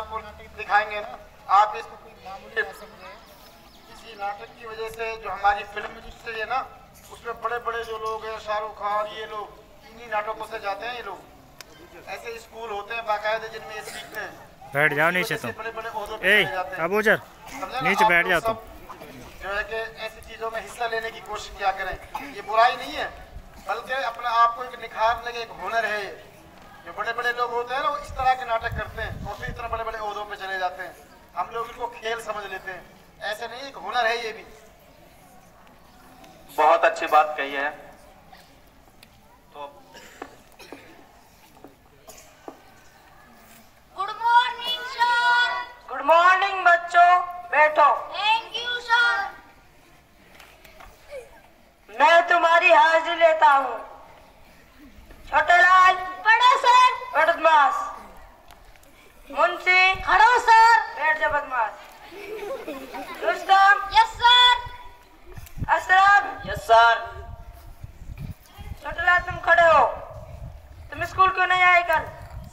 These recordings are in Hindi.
आपको नाटक दिखाएंगे ना, आप इसको कोई मामूली ना समझें। इसी नाटक की वजह से जो हमारी फिल्म इंडस्ट्री है ना, उसमें बड़े बड़े जो लोग हैं, शाहरुख खान, ये लोग इन्हीं नाटकों से जाते हैं। ये लोग ऐसे स्कूल होते हैं बाकायदे जिनमें ये सीखते हैं। बैठ जाओ नीचे तुम। बड़े बड़े ओहदों पे चले जाते हैं। अबूजर नीचे बैठ जाओ तुम। जो है कि ऐसी चीजों में हिस्सा लेने की कोशिश किया करें। ये बुराई नहीं है, बल्कि अपने आप को एक निखारने का एक हुनर है। जो बड़े बड़े लोग होते हैं ना, वो इस तरह के नाटक करते हैं और फिर इतना बड़े बड़े ओहदों पे चले जाते हैं। हम लोग इनको खेल समझ लेते हैं, ऐसे नहीं, एक हुनर है ये भी। बहुत अच्छी बात कही है। तो good morning sir. Good morning बच्चों, बैठो। Thank you sir. मैं तुम्हारी हाजिरी लेता हूँ। छोटेलाल। बड़ा सर। बदमाश। मुंशी। खड़ो सर। बैठ जा बदमाश। Rustam. Yes sir. Ashraf. Yes sir. Chhotelal तुम खड़े हो। तुम स्कूल क्यों नहीं आए कल?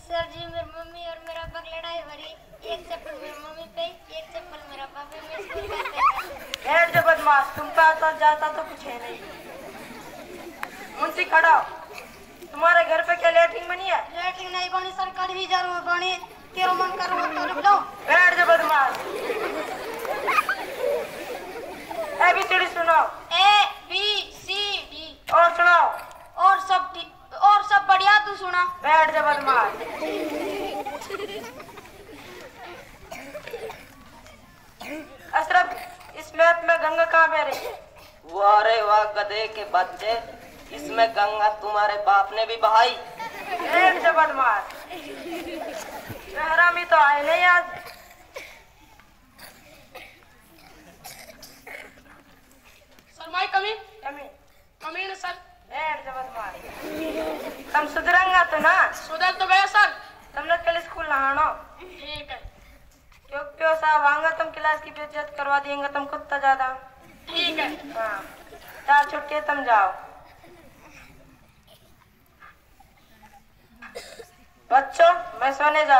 सर जी, मेरी मम्मी और मेरा पापा लड़ाई भरी। एक चप्पल मेरी मम्मी पे, एक चप्पल मेरा पापा। मैं स्कूल जाता। बैठ जा बदमाश, तुम पे आता जाता तो कुछ है नहीं। मुंशी खड़ा हो। तुम्हारे घर पे क्या लैट्रिन बनी है? लैट्रिन नहीं बनी सर, कल ही जरूर बनी। तेरा मन करो तो रुक जाओ। बैठ जा बदमाश। ABCD सुनाओ। ABCD। और सुनाओ। और सब बढ़िया, तू सुना। बैठ जा बदमाश। अशरफ, इस मैप में गंगा कहाँ बह रही है? अरे वाह गधे के बच्चे, इसमें गंगा तुम्हारे बाप ने भी बहाई। बैठ जा बदमाश। हरामी तो आए नहीं आज। सर माई कमी कमी सर। बैठ जा बदमाश। तुम सुधरेंगा तो ना? सुधर तो गया सर। तुम लोग कल स्कूल नहाना। ठीक है। क्यों साहब आऊंगा, तुम क्लास की बेइज्जत करवा देंगे तुम कुत्ता ज्यादा। ठीक है। हाँ, 4 छुट्टी तुम जाओ। बच्चों मैं सोने जा